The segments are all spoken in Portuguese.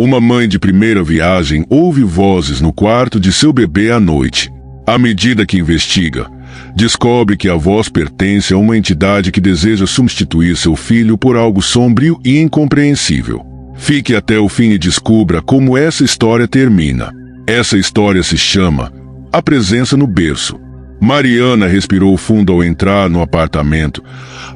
Uma mãe de primeira viagem ouve vozes no quarto de seu bebê à noite. À medida que investiga, descobre que a voz pertence a uma entidade que deseja substituir seu filho por algo sombrio e incompreensível. Fique até o fim e descubra como essa história termina. Essa história se chama A Presença no Berço. Mariana respirou fundo ao entrar no apartamento.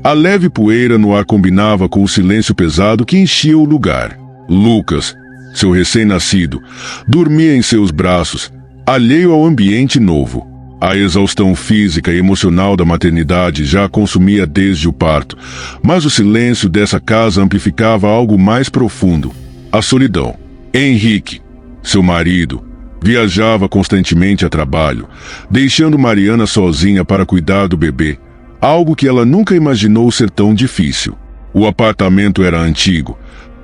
A leve poeira no ar combinava com o silêncio pesado que enchia o lugar. Lucas, seu recém-nascido, dormia em seus braços, alheio ao ambiente novo. A exaustão física e emocional da maternidade já a consumia desde o parto, mas o silêncio dessa casa amplificava algo mais profundo: a solidão. Henrique, seu marido, viajava constantemente a trabalho, deixando Mariana sozinha para cuidar do bebê, algo que ela nunca imaginou ser tão difícil. O apartamento era antigo,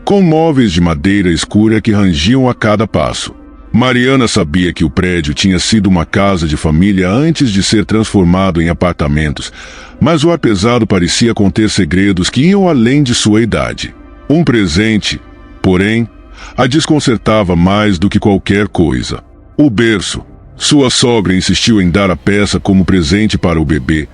com móveis de madeira escura que rangiam a cada passo. Mariana sabia que o prédio tinha sido uma casa de família antes de ser transformado em apartamentos, mas o ar pesado parecia conter segredos que iam além de sua idade. Um presente, porém, a desconcertava mais do que qualquer coisa: o berço. Sua sogra insistiu em dar a peça como presente para o bebê,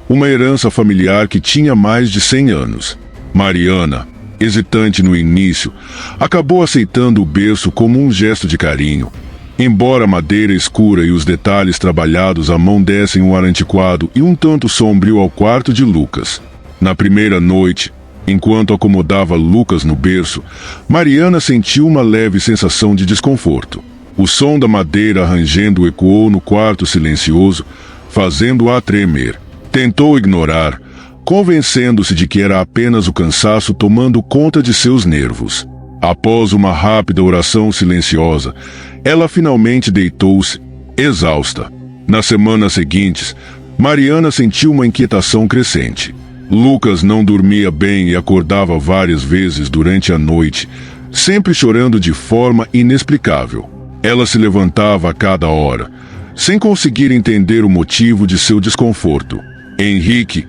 uma herança familiar que tinha mais de 100 anos. Mariana, hesitante no início, acabou aceitando o berço como um gesto de carinho. Embora a madeira escura e os detalhes trabalhados à mão dessem um ar antiquado e um tanto sombrio ao quarto de Lucas. Na primeira noite, enquanto acomodava Lucas no berço, Mariana sentiu uma leve sensação de desconforto. O som da madeira rangendo ecoou no quarto silencioso, fazendo-a tremer. Tentou ignorar, convencendo-se de que era apenas o cansaço tomando conta de seus nervos. Após uma rápida oração silenciosa, ela finalmente deitou-se, exausta. Nas semanas seguintes, Mariana sentiu uma inquietação crescente. Lucas não dormia bem e acordava várias vezes durante a noite, sempre chorando de forma inexplicável. Ela se levantava a cada hora, sem conseguir entender o motivo de seu desconforto. Henrique,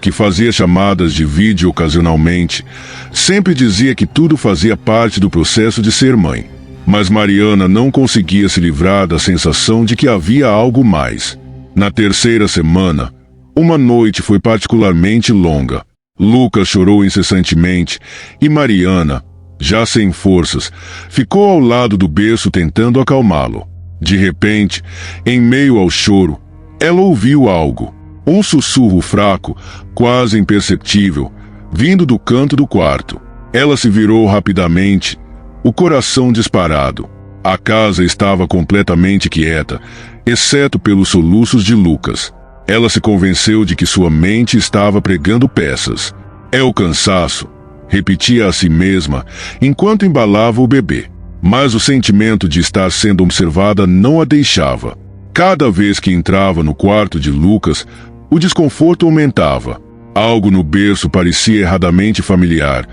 que fazia chamadas de vídeo ocasionalmente, sempre dizia que tudo fazia parte do processo de ser mãe. Mas Mariana não conseguia se livrar da sensação de que havia algo mais. Na terceira semana, uma noite foi particularmente longa. Lucas chorou incessantemente e Mariana, já sem forças, ficou ao lado do berço tentando acalmá-lo. De repente, em meio ao choro, ela ouviu algo. Um sussurro fraco, quase imperceptível, vindo do canto do quarto. Ela se virou rapidamente, o coração disparado. A casa estava completamente quieta, exceto pelos soluços de Lucas. Ela se convenceu de que sua mente estava pregando peças. É o cansaço, repetia a si mesma, enquanto embalava o bebê. Mas o sentimento de estar sendo observada não a deixava. Cada vez que entrava no quarto de Lucas, o desconforto aumentava. Algo no berço parecia erradamente familiar,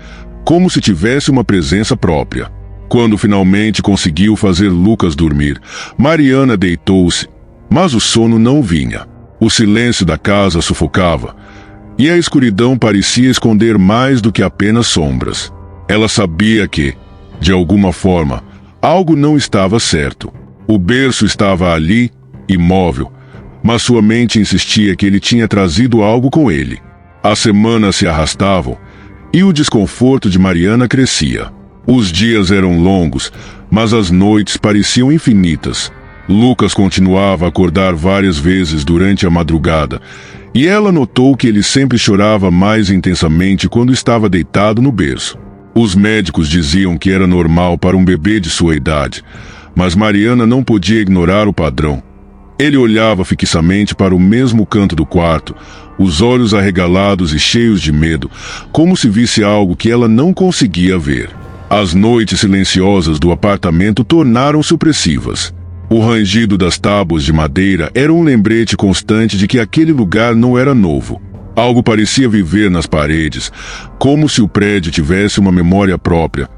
como se tivesse uma presença própria. Quando finalmente conseguiu fazer Lucas dormir, Mariana deitou-se, mas o sono não vinha. O silêncio da casa sufocava, e a escuridão parecia esconder mais do que apenas sombras. Ela sabia que, de alguma forma, algo não estava certo. O berço estava ali, imóvel, mas sua mente insistia que ele tinha trazido algo com ele. As semanas se arrastavam, e o desconforto de Mariana crescia. Os dias eram longos, mas as noites pareciam infinitas. Lucas continuava a acordar várias vezes durante a madrugada, e ela notou que ele sempre chorava mais intensamente quando estava deitado no berço. Os médicos diziam que era normal para um bebê de sua idade, mas Mariana não podia ignorar o padrão. Ele olhava fixamente para o mesmo canto do quarto, os olhos arregalados e cheios de medo, como se visse algo que ela não conseguia ver. As noites silenciosas do apartamento tornaram-se opressivas. O rangido das tábuas de madeira era um lembrete constante de que aquele lugar não era novo. Algo parecia viver nas paredes, como se o prédio tivesse uma memória própria,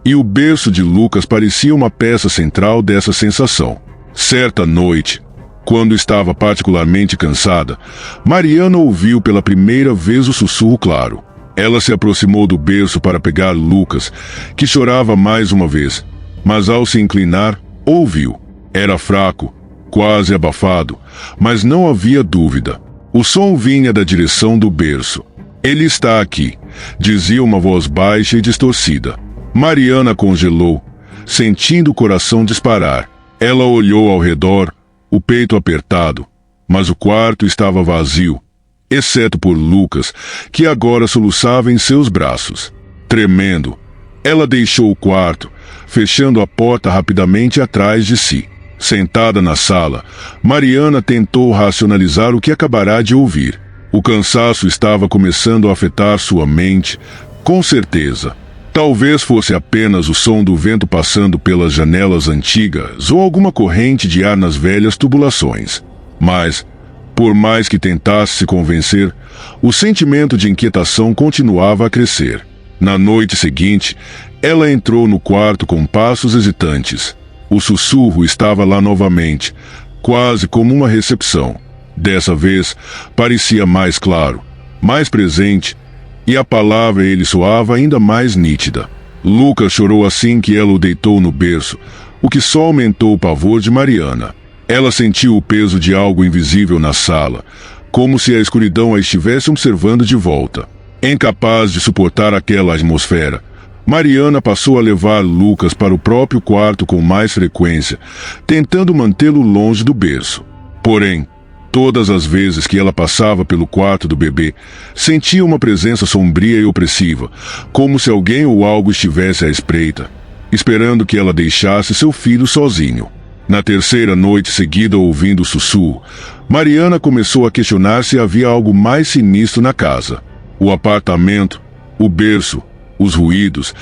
e o berço de Lucas parecia uma peça central dessa sensação. Certa noite, quando estava particularmente cansada, Mariana ouviu pela primeira vez o sussurro claro. Ela se aproximou do berço para pegar Lucas, que chorava mais uma vez, mas ao se inclinar, ouviu. Era fraco, quase abafado, mas não havia dúvida. O som vinha da direção do berço. Ele está aqui, dizia uma voz baixa e distorcida. Mariana congelou, sentindo o coração disparar. Ela olhou ao redor, o peito apertado, mas o quarto estava vazio, exceto por Lucas, que agora soluçava em seus braços. Tremendo, ela deixou o quarto, fechando a porta rapidamente atrás de si. Sentada na sala, Mariana tentou racionalizar o que acabará de ouvir. O cansaço estava começando a afetar sua mente, com certeza. Talvez fosse apenas o som do vento passando pelas janelas antigas ou alguma corrente de ar nas velhas tubulações. Mas, por mais que tentasse se convencer, o sentimento de inquietação continuava a crescer. Na noite seguinte, ela entrou no quarto com passos hesitantes. O sussurro estava lá novamente, quase como uma recepção. Dessa vez, parecia mais claro, mais presente, e a palavra ele soava ainda mais nítida. Lucas chorou assim que ela o deitou no berço, o que só aumentou o pavor de Mariana. Ela sentiu o peso de algo invisível na sala, como se a escuridão a estivesse observando de volta. Incapaz de suportar aquela atmosfera, Mariana passou a levar Lucas para o próprio quarto com mais frequência, tentando mantê-lo longe do berço. Porém, todas as vezes que ela passava pelo quarto do bebê, sentia uma presença sombria e opressiva, como se alguém ou algo estivesse à espreita, esperando que ela deixasse seu filho sozinho. Na terceira noite seguida ouvindo o sussurro, Mariana começou a questionar se havia algo mais sinistro na casa. O apartamento, o berço, os ruídos,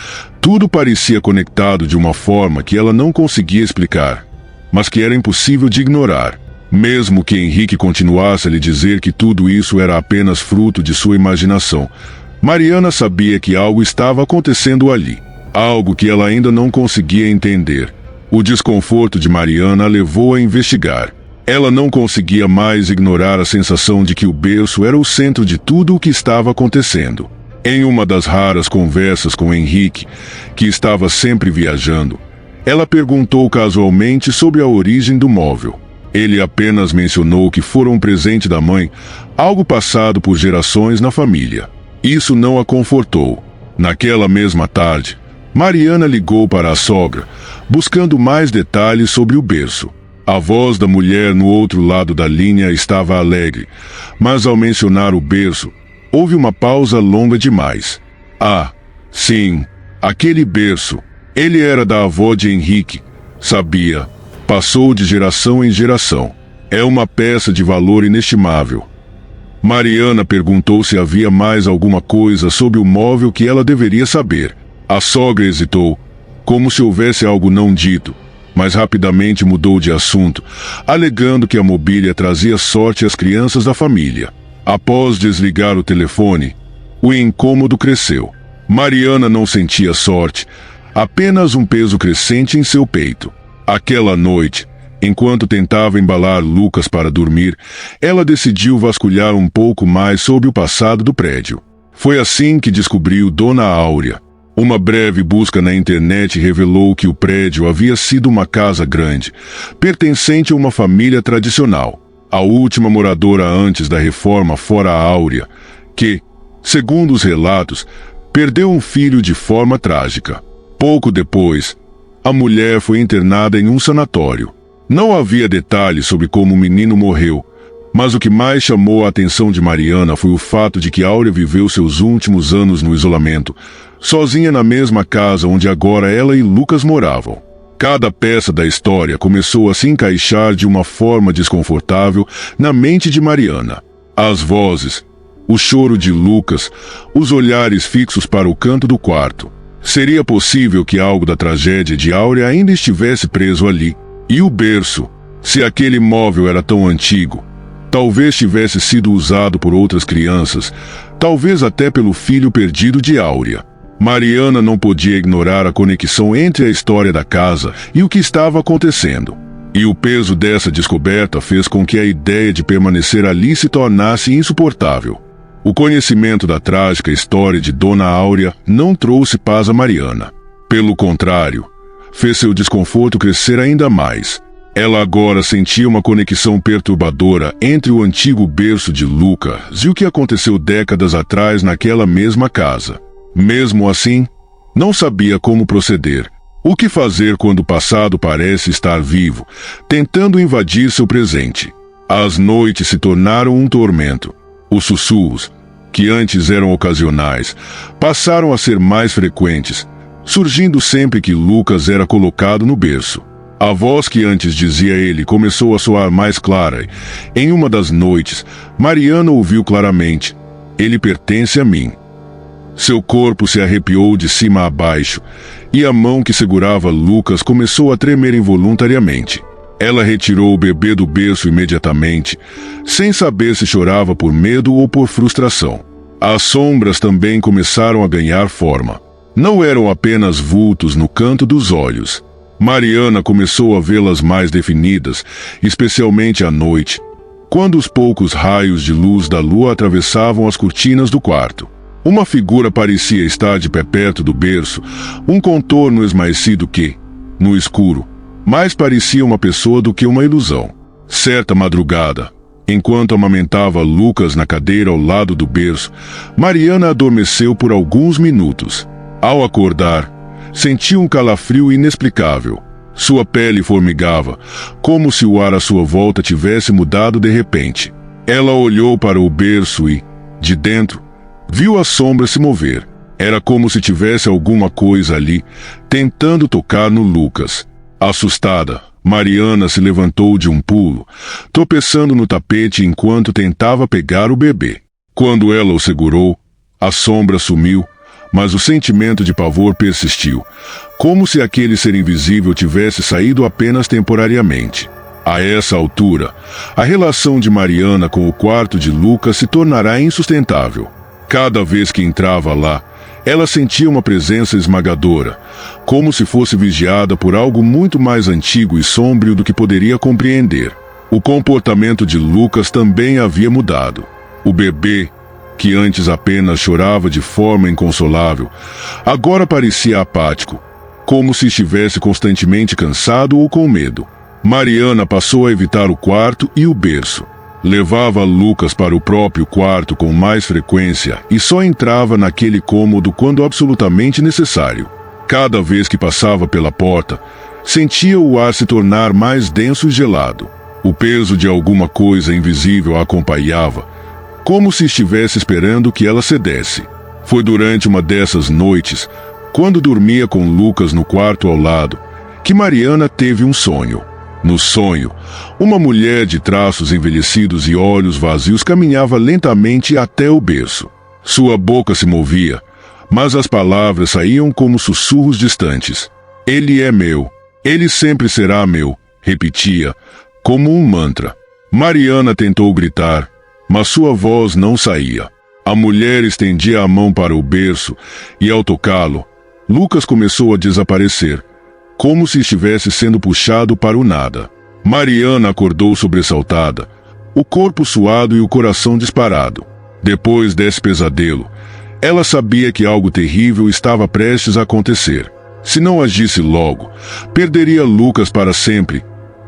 tudo parecia conectado de uma forma que ela não conseguia explicar, mas que era impossível de ignorar. Mesmo que Henrique continuasse a lhe dizer que tudo isso era apenas fruto de sua imaginação, Mariana sabia que algo estava acontecendo ali, algo que ela ainda não conseguia entender. O desconforto de Mariana a levou a investigar. Ela não conseguia mais ignorar a sensação de que o berço era o centro de tudo o que estava acontecendo. Em uma das raras conversas com Henrique, que estava sempre viajando, ela perguntou casualmente sobre a origem do móvel. Ele apenas mencionou que fora um presente da mãe, algo passado por gerações na família. Isso não a confortou. Naquela mesma tarde, Mariana ligou para a sogra, buscando mais detalhes sobre o berço. A voz da mulher no outro lado da linha estava alegre, mas ao mencionar o berço, houve uma pausa longa demais. Ah, sim, aquele berço. Ele era da avó de Henrique. Sabia. Passou de geração em geração. É uma peça de valor inestimável. Mariana perguntou se havia mais alguma coisa sobre o móvel que ela deveria saber. A sogra hesitou, como se houvesse algo não dito, mas rapidamente mudou de assunto, alegando que a mobília trazia sorte às crianças da família. Após desligar o telefone, o incômodo cresceu. Mariana não sentia sorte, apenas um peso crescente em seu peito. Aquela noite, enquanto tentava embalar Lucas para dormir, ela decidiu vasculhar um pouco mais sobre o passado do prédio. Foi assim que descobriu Dona Áurea. Uma breve busca na internet revelou que o prédio havia sido uma casa grande, pertencente a uma família tradicional. A última moradora antes da reforma fora a Áurea, que, segundo os relatos, perdeu um filho de forma trágica. Pouco depois, a mulher foi internada em um sanatório. Não havia detalhes sobre como o menino morreu, mas o que mais chamou a atenção de Mariana foi o fato de que Áurea viveu seus últimos anos no isolamento, sozinha na mesma casa onde agora ela e Lucas moravam. Cada peça da história começou a se encaixar de uma forma desconfortável na mente de Mariana. As vozes, o choro de Lucas, os olhares fixos para o canto do quarto. Seria possível que algo da tragédia de Áurea ainda estivesse preso ali. E o berço, se aquele móvel era tão antigo, talvez tivesse sido usado por outras crianças, talvez até pelo filho perdido de Áurea. Mariana não podia ignorar a conexão entre a história da casa e o que estava acontecendo. E o peso dessa descoberta fez com que a ideia de permanecer ali se tornasse insuportável. O conhecimento da trágica história de Dona Áurea não trouxe paz a Mariana. Pelo contrário, fez seu desconforto crescer ainda mais. Ela agora sentia uma conexão perturbadora entre o antigo berço de Lucas e o que aconteceu décadas atrás naquela mesma casa. Mesmo assim, não sabia como proceder. O que fazer quando o passado parece estar vivo, tentando invadir seu presente? As noites se tornaram um tormento. Os sussurros, que antes eram ocasionais, passaram a ser mais frequentes, surgindo sempre que Lucas era colocado no berço. A voz que antes dizia ele começou a soar mais clara. Em uma das noites, Mariana ouviu claramente: "Ele pertence a mim." Seu corpo se arrepiou de cima a baixo, e a mão que segurava Lucas começou a tremer involuntariamente. Ela retirou o bebê do berço imediatamente, sem saber se chorava por medo ou por frustração. As sombras também começaram a ganhar forma. Não eram apenas vultos no canto dos olhos. Mariana começou a vê-las mais definidas, especialmente à noite, quando os poucos raios de luz da lua atravessavam as cortinas do quarto. Uma figura parecia estar de pé perto do berço, um contorno esmaecido que, no escuro, mais parecia uma pessoa do que uma ilusão. Certa madrugada, enquanto amamentava Lucas na cadeira ao lado do berço, Mariana adormeceu por alguns minutos. Ao acordar, sentiu um calafrio inexplicável. Sua pele formigava, como se o ar à sua volta tivesse mudado de repente. Ela olhou para o berço e, de dentro, viu a sombra se mover. Era como se tivesse alguma coisa ali, tentando tocar no Lucas. Assustada, Mariana se levantou de um pulo, tropeçando no tapete enquanto tentava pegar o bebê. Quando ela o segurou, a sombra sumiu, mas o sentimento de pavor persistiu, como se aquele ser invisível tivesse saído apenas temporariamente. A essa altura, a relação de Mariana com o quarto de Lucas se tornará insustentável. Cada vez que entrava lá, ela sentia uma presença esmagadora, como se fosse vigiada por algo muito mais antigo e sombrio do que poderia compreender. O comportamento de Lucas também havia mudado. O bebê, que antes apenas chorava de forma inconsolável, agora parecia apático, como se estivesse constantemente cansado ou com medo. Mariana passou a evitar o quarto e o berço. Levava Lucas para o próprio quarto com mais frequência e só entrava naquele cômodo quando absolutamente necessário. Cada vez que passava pela porta, sentia o ar se tornar mais denso e gelado. O peso de alguma coisa invisível a acompanhava, como se estivesse esperando que ela cedesse. Foi durante uma dessas noites, quando dormia com Lucas no quarto ao lado, que Mariana teve um sonho. No sonho, uma mulher de traços envelhecidos e olhos vazios caminhava lentamente até o berço. Sua boca se movia, mas as palavras saíam como sussurros distantes. "Ele é meu. Ele sempre será meu", repetia, como um mantra. Mariana tentou gritar, mas sua voz não saía. A mulher estendia a mão para o berço e, ao tocá-lo, Lucas começou a desaparecer, como se estivesse sendo puxado para o nada. Mariana acordou sobressaltada, o corpo suado e o coração disparado. Depois desse pesadelo, ela sabia que algo terrível estava prestes a acontecer. Se não agisse logo, perderia Lucas para sempre,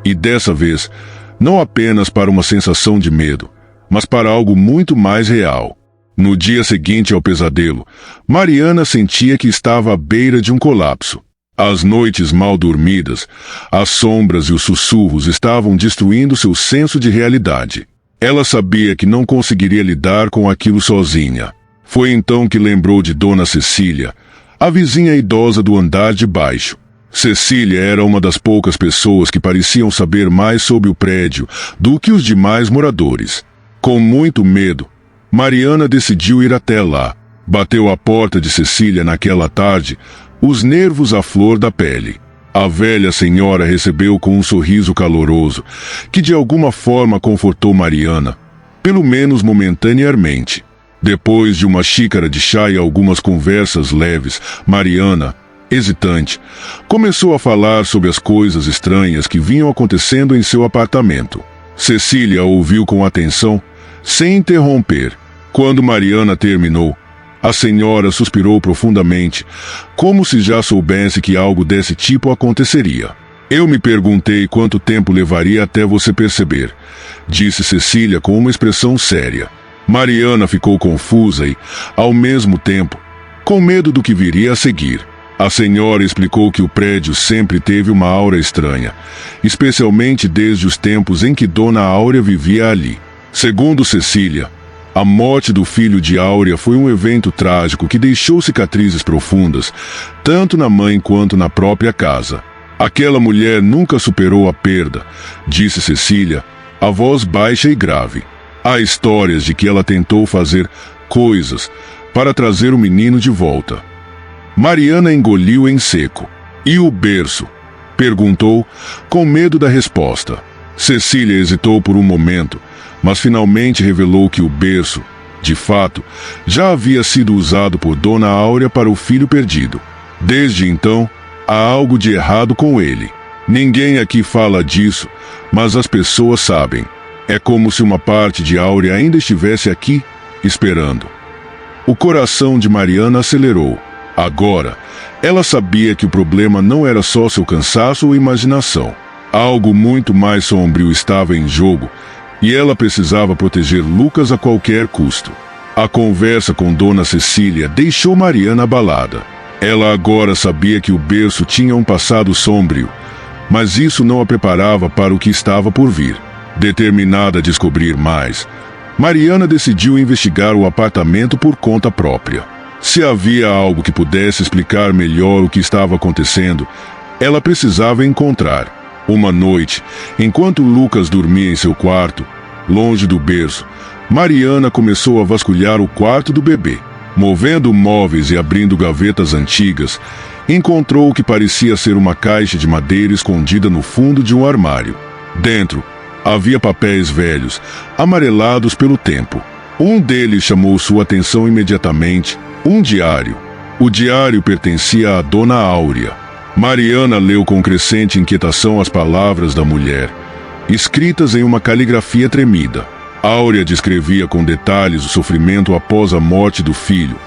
e dessa vez, não apenas para uma sensação de medo, mas para algo muito mais real. No dia seguinte ao pesadelo, Mariana sentia que estava à beira de um colapso. As noites mal dormidas, as sombras e os sussurros estavam destruindo seu senso de realidade. Ela sabia que não conseguiria lidar com aquilo sozinha. Foi então que lembrou de Dona Cecília, a vizinha idosa do andar de baixo. Cecília era uma das poucas pessoas que pareciam saber mais sobre o prédio do que os demais moradores. Com muito medo, Mariana decidiu ir até lá. Bateu à porta de Cecília naquela tarde, os nervos à flor da pele. A velha senhora recebeu com um sorriso caloroso, que de alguma forma confortou Mariana, pelo menos momentaneamente. Depois de uma xícara de chá e algumas conversas leves, Mariana, hesitante, começou a falar sobre as coisas estranhas que vinham acontecendo em seu apartamento. Cecília ouviu com atenção, sem interromper. Quando Mariana terminou, A senhora suspirou profundamente, como se já soubesse que algo desse tipo aconteceria. Eu me perguntei quanto tempo levaria até você perceber, disse Cecília com uma expressão séria. Mariana ficou confusa e, ao mesmo tempo, com medo do que viria a seguir. A senhora explicou que o prédio sempre teve uma aura estranha, especialmente desde os tempos em que Dona Áurea vivia ali. Segundo Cecília, a morte do filho de Áurea foi um evento trágico que deixou cicatrizes profundas, tanto na mãe quanto na própria casa. Aquela mulher nunca superou a perda, disse Cecília, a voz baixa e grave. Há histórias de que ela tentou fazer coisas para trazer o menino de volta. Mariana engoliu em seco. E o berço? Perguntou, com medo da resposta. Cecília hesitou por um momento, mas finalmente revelou que o berço, de fato, já havia sido usado por Dona Áurea para o filho perdido. Desde então, há algo de errado com ele. Ninguém aqui fala disso, mas as pessoas sabem. É como se uma parte de Áurea ainda estivesse aqui, esperando. O coração de Mariana acelerou. Agora, ela sabia que o problema não era só seu cansaço ou imaginação. Algo muito mais sombrio estava em jogo, e ela precisava proteger Lucas a qualquer custo. A conversa com Dona Cecília deixou Mariana abalada. Ela agora sabia que o berço tinha um passado sombrio, mas isso não a preparava para o que estava por vir. Determinada a descobrir mais, Mariana decidiu investigar o apartamento por conta própria. Se havia algo que pudesse explicar melhor o que estava acontecendo, ela precisava encontrar. Uma noite, enquanto Lucas dormia em seu quarto, longe do berço, Mariana começou a vasculhar o quarto do bebê. Movendo móveis e abrindo gavetas antigas, encontrou o que parecia ser uma caixa de madeira escondida no fundo de um armário. Dentro, havia papéis velhos, amarelados pelo tempo. Um deles chamou sua atenção imediatamente, um diário. O diário pertencia a Dona Áurea. Mariana leu com crescente inquietação as palavras da mulher, escritas em uma caligrafia tremida. Áurea descrevia com detalhes o sofrimento após a morte do filho,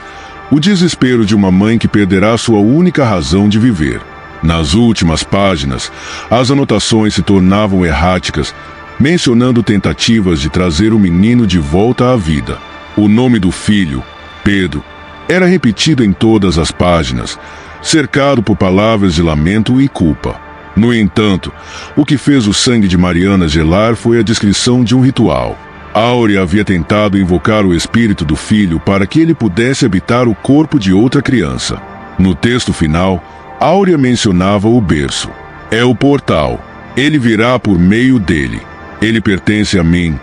o desespero de uma mãe que perderá sua única razão de viver. Nas últimas páginas, as anotações se tornavam erráticas, mencionando tentativas de trazer o menino de volta à vida. O nome do filho, Pedro, era repetido em todas as páginas, cercado por palavras de lamento e culpa. No entanto, o que fez o sangue de Mariana gelar foi a descrição de um ritual. Áurea havia tentado invocar o espírito do filho para que ele pudesse habitar o corpo de outra criança. No texto final, Áurea mencionava o berço. É o portal. Ele virá por meio dele. Ele pertence a mim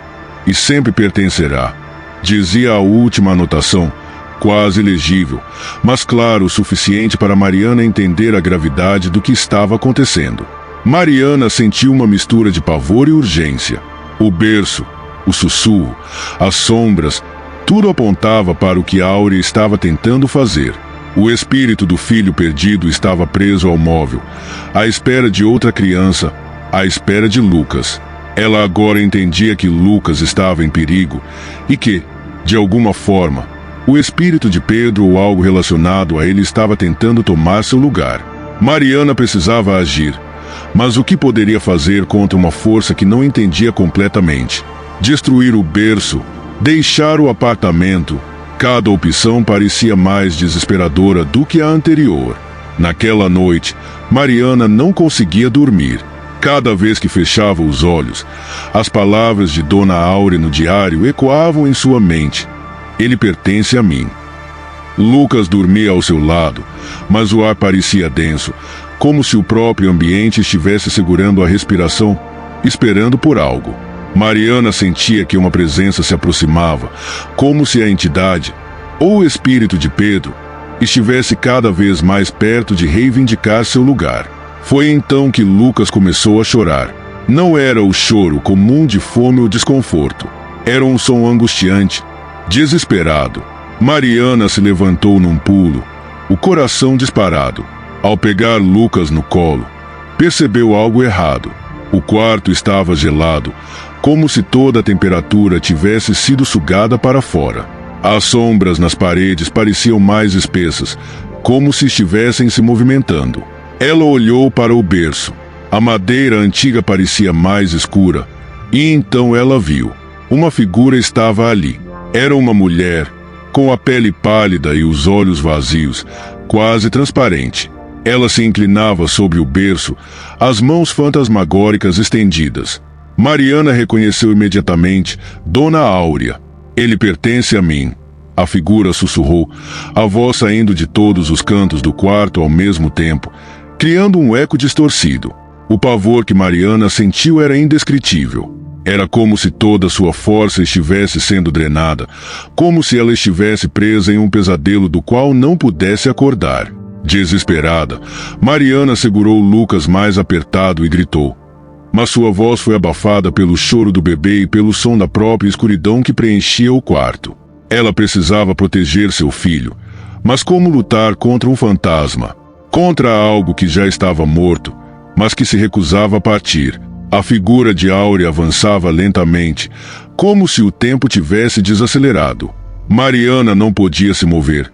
e sempre pertencerá, dizia a última anotação, quase legível, mas claro o suficiente para Mariana entender a gravidade do que estava acontecendo. Mariana sentiu uma mistura de pavor e urgência. O berço, o sussurro, as sombras, tudo apontava para o que Áurea estava tentando fazer. O espírito do filho perdido estava preso ao móvel, à espera de outra criança, à espera de Lucas. Ela agora entendia que Lucas estava em perigo e que, de alguma forma, o espírito de Pedro ou algo relacionado a ele estava tentando tomar seu lugar. Mariana precisava agir, mas o que poderia fazer contra uma força que não entendia completamente? Destruir o berço, deixar o apartamento. Cada opção parecia mais desesperadora do que a anterior. Naquela noite, Mariana não conseguia dormir. Cada vez que fechava os olhos, as palavras de Dona Áurea no diário ecoavam em sua mente. Ele pertence a mim. Lucas dormia ao seu lado, mas o ar parecia denso, como se o próprio ambiente estivesse segurando a respiração, esperando por algo. Mariana sentia que uma presença se aproximava, como se a entidade, ou o espírito de Pedro, estivesse cada vez mais perto de reivindicar seu lugar. Foi então que Lucas começou a chorar. Não era o choro comum de fome ou desconforto. Era um som angustiante, desesperado. Mariana se levantou num pulo, o coração disparado. Ao pegar Lucas no colo, percebeu algo errado. O quarto estava gelado, como se toda a temperatura tivesse sido sugada para fora. As sombras nas paredes pareciam mais espessas, como se estivessem se movimentando. Ela olhou para o berço. A madeira antiga parecia mais escura, e então ela viu. Uma figura estava ali. Era uma mulher, com a pele pálida e os olhos vazios, quase transparente. Ela se inclinava sobre o berço, as mãos fantasmagóricas estendidas. Mariana reconheceu imediatamente Dona Áurea. Ele pertence a mim. A figura sussurrou, a voz saindo de todos os cantos do quarto ao mesmo tempo, criando um eco distorcido. O pavor que Mariana sentiu era indescritível. Era como se toda sua força estivesse sendo drenada, como se ela estivesse presa em um pesadelo do qual não pudesse acordar. Desesperada, Mariana segurou Lucas mais apertado e gritou. Mas sua voz foi abafada pelo choro do bebê e pelo som da própria escuridão que preenchia o quarto. Ela precisava proteger seu filho, mas como lutar contra um fantasma? Contra algo que já estava morto, mas que se recusava a partir. A figura de Áurea avançava lentamente, como se o tempo tivesse desacelerado. Mariana não podia se mover,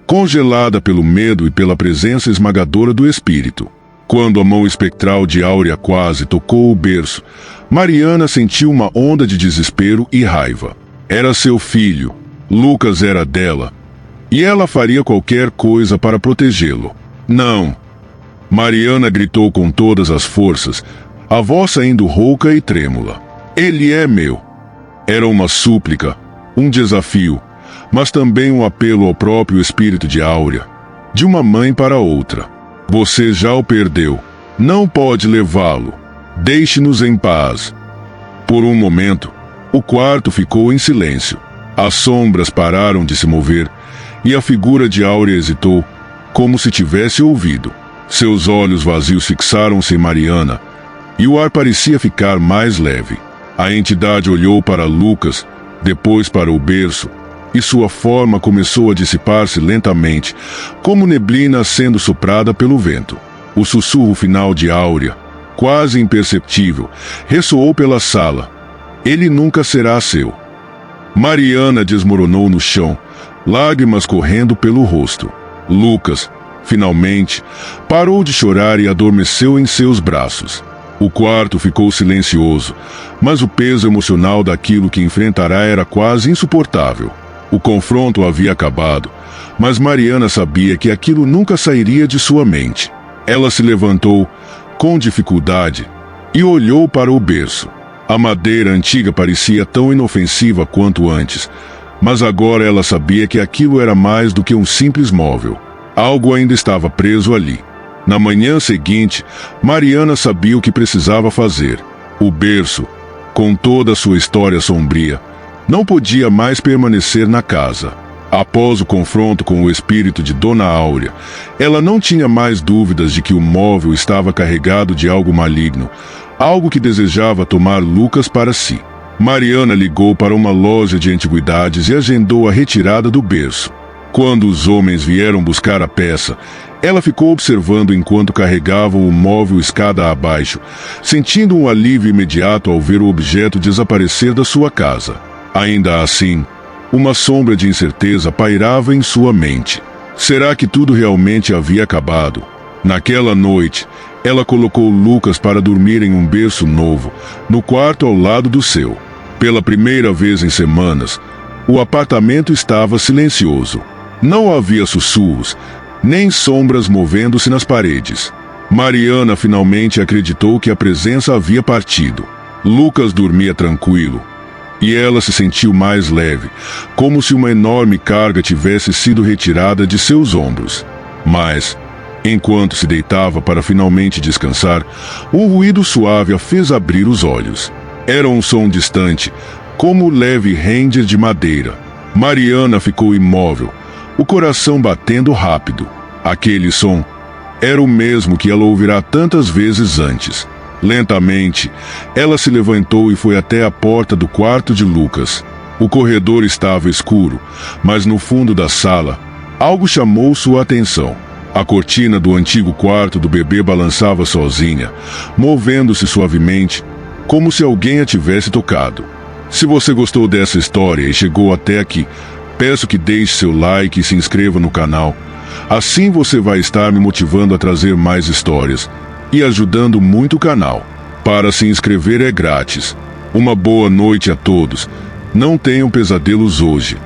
congelada pelo medo e pela presença esmagadora do espírito. Quando a mão espectral de Áurea quase tocou o berço, Mariana sentiu uma onda de desespero e raiva. Era seu filho, Lucas era dela, e ela faria qualquer coisa para protegê-lo. Não! Mariana gritou com todas as forças, a voz saindo rouca e trêmula. Ele é meu. Era uma súplica, um desafio, mas também um apelo ao próprio espírito de Áurea, de uma mãe para outra. Você já o perdeu. Não pode levá-lo. Deixe-nos em paz. Por um momento, o quarto ficou em silêncio. As sombras pararam de se mover, e a figura de Áurea hesitou, como se tivesse ouvido. Seus olhos vazios fixaram-se em Mariana, e o ar parecia ficar mais leve. A entidade olhou para Lucas, depois para o berço, e sua forma começou a dissipar-se lentamente, como neblina sendo soprada pelo vento. O sussurro final de Áurea, quase imperceptível, ressoou pela sala. Ele nunca será seu. Mariana desmoronou no chão, lágrimas correndo pelo rosto. Lucas, finalmente, parou de chorar e adormeceu em seus braços. O quarto ficou silencioso, mas o peso emocional daquilo que enfrentará era quase insuportável. O confronto havia acabado, mas Mariana sabia que aquilo nunca sairia de sua mente. Ela se levantou, com dificuldade, e olhou para o berço. A madeira antiga parecia tão inofensiva quanto antes, mas agora ela sabia que aquilo era mais do que um simples móvel. Algo ainda estava preso ali. Na manhã seguinte, Mariana sabia o que precisava fazer. O berço, com toda a sua história sombria, não podia mais permanecer na casa. Após o confronto com o espírito de Dona Áurea, ela não tinha mais dúvidas de que o móvel estava carregado de algo maligno, algo que desejava tomar Lucas para si. Mariana ligou para uma loja de antiguidades e agendou a retirada do berço. Quando os homens vieram buscar a peça, ela ficou observando enquanto carregavam o móvel escada abaixo, sentindo um alívio imediato ao ver o objeto desaparecer da sua casa. Ainda assim, uma sombra de incerteza pairava em sua mente. Será que tudo realmente havia acabado? Naquela noite, ela colocou Lucas para dormir em um berço novo, no quarto ao lado do seu. Pela primeira vez em semanas, o apartamento estava silencioso. Não havia sussurros, nem sombras movendo-se nas paredes. Mariana finalmente acreditou que a presença havia partido. Lucas dormia tranquilo, e ela se sentiu mais leve, como se uma enorme carga tivesse sido retirada de seus ombros. Mas, enquanto se deitava para finalmente descansar, um ruído suave a fez abrir os olhos. Era um som distante, como o leve render de madeira. Mariana ficou imóvel, o coração batendo rápido. Aquele som era o mesmo que ela ouvirá tantas vezes antes. Lentamente, ela se levantou e foi até a porta do quarto de Lucas. O corredor estava escuro, mas no fundo da sala, algo chamou sua atenção. A cortina do antigo quarto do bebê balançava sozinha, movendo-se suavemente, como se alguém a tivesse tocado. Se você gostou dessa história e chegou até aqui, Peço que deixe seu like e se inscreva no canal. Assim você vai estar me motivando a trazer mais histórias e ajudando muito o canal. Para se inscrever é grátis. Uma boa noite a todos. Não tenham pesadelos hoje.